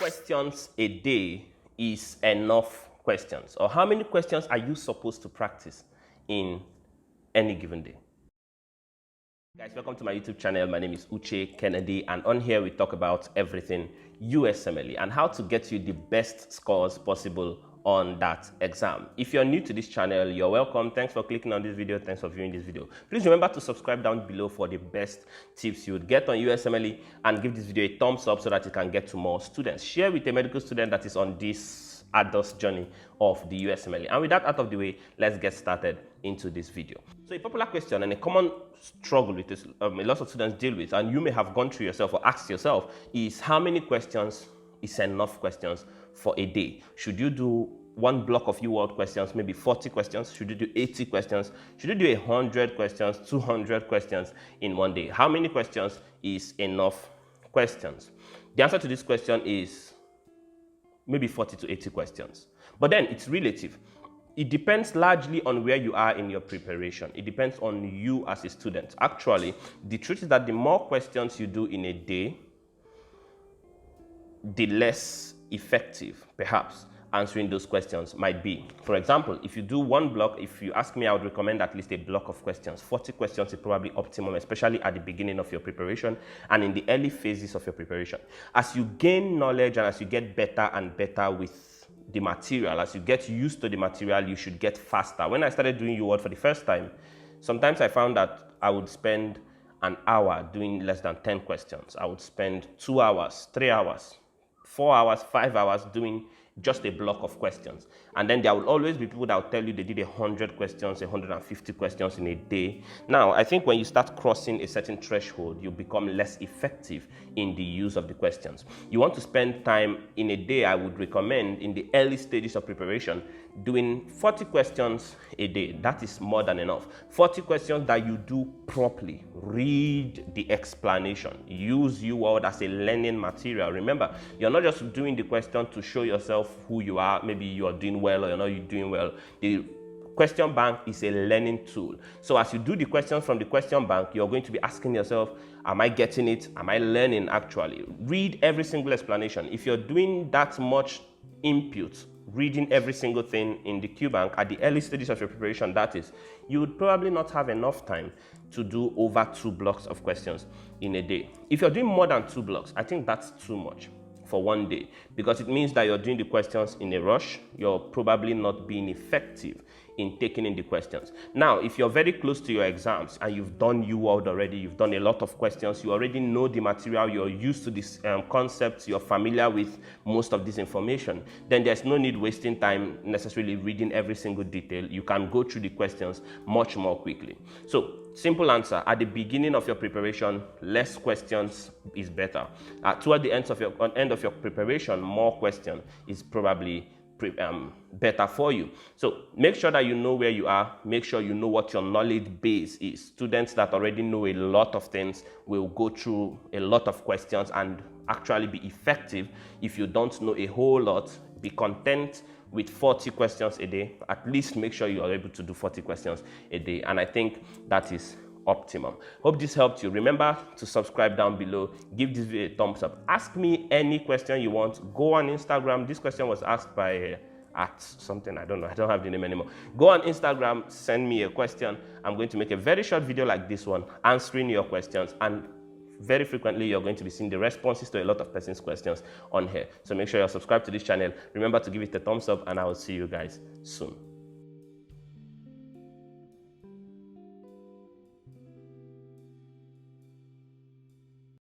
questions a day is enough questions? Or how many questions are you supposed to practice in any given day? Guys, welcome to my YouTube channel. My name is Uche Kennedy, and on here we talk about everything USMLE and how to get you the best scores possible on that exam. If you're new to this channel, you're welcome. Thanks for clicking on this video. Thanks for viewing this video. Please remember to subscribe down below for the best tips you would get on USMLE, and give this video a thumbs up so that it can get to more students. Share with a medical student that is on this adult journey of the USMLE. And with that out of the way, let's get started into this video. So a popular question and a common struggle with this, a lot of students deal with, and you may have gone through yourself or asked yourself, is how many questions is enough questions for a day? Should you do one block of Uworld questions, maybe 40 questions? Should you do 80 questions? Should you do 100 questions, 200 questions in one day? How many questions is enough questions? The answer to this question is maybe 40 to 80 questions. But then it's relative. It depends largely on where you are in your preparation. It depends on you as a student. Actually, the truth is that the more questions you do in a day, the less effective, perhaps, answering those questions might be. For example, if you do one block, if you ask me, I would recommend at least a block of questions. 40 questions is probably optimum, especially at the beginning of your preparation and in the early phases of your preparation. As you gain knowledge and as you get better and better with the material, as you get used to the material, you should get faster. When I started doing Uworld for the first time, sometimes I found that I would spend an hour doing less than 10 questions. I would spend 2 hours, 3 hours, 4 hours, 5 hours doing just a block of questions. And then there will always be people that will tell you they did 100 questions, 150 questions in a day. Now, I think when you start crossing a certain threshold, you become less effective in the use of the questions. You want to spend time in a day, I would recommend, in the early stages of preparation, doing 40 questions a day. That is more than enough. 40 questions that you do properly. Read the explanation. Use Uworld as a learning material. Remember, you're not just doing the question to show yourself who you are. Maybe you're doing well or you're not doing well. The question bank is a learning tool. So as you do the questions from the question bank, you're going to be asking yourself, am I getting it? Am I learning actually? Read every single explanation. If you're doing that much input, reading every single thing in the Q bank at the early stages of your preparation, that is, you would probably not have enough time to do over 2 blocks of questions in a day. If you're doing more than 2 blocks, I think that's too much for one day, because it means that you're doing the questions in a rush. You're probably not being effective in taking in the questions. Now, if you're very close to your exams and you've done Uworld already, you've done a lot of questions, you already know the material, you're used to these concepts, you're familiar with most of this information, then there's no need wasting time necessarily reading every single detail. You can go through the questions much more quickly. So, simple answer, at the beginning of your preparation, less questions is better. Toward the end of your preparation, more question is probably better for you. So make sure that you know where you are. Make sure you know what your knowledge base is. Students that already know a lot of things will go through a lot of questions and actually be effective. If you don't know a whole lot, be content with 40 questions a day. At least make sure you are able to do 40 questions a day. And I think that is optimum. Hope this helped you. Remember to subscribe down below. Give this video a thumbs up. Ask me any question you want. Go on Instagram. This question was asked by at something, I don't know, I don't have the name anymore. Go on Instagram, send me a question. I'm going to make a very short video like this one answering your questions, and very frequently you're going to be seeing the responses to a lot of person's questions on here. So make sure you're subscribed to this channel. Remember to give it a thumbs up, and I will see you guys soon.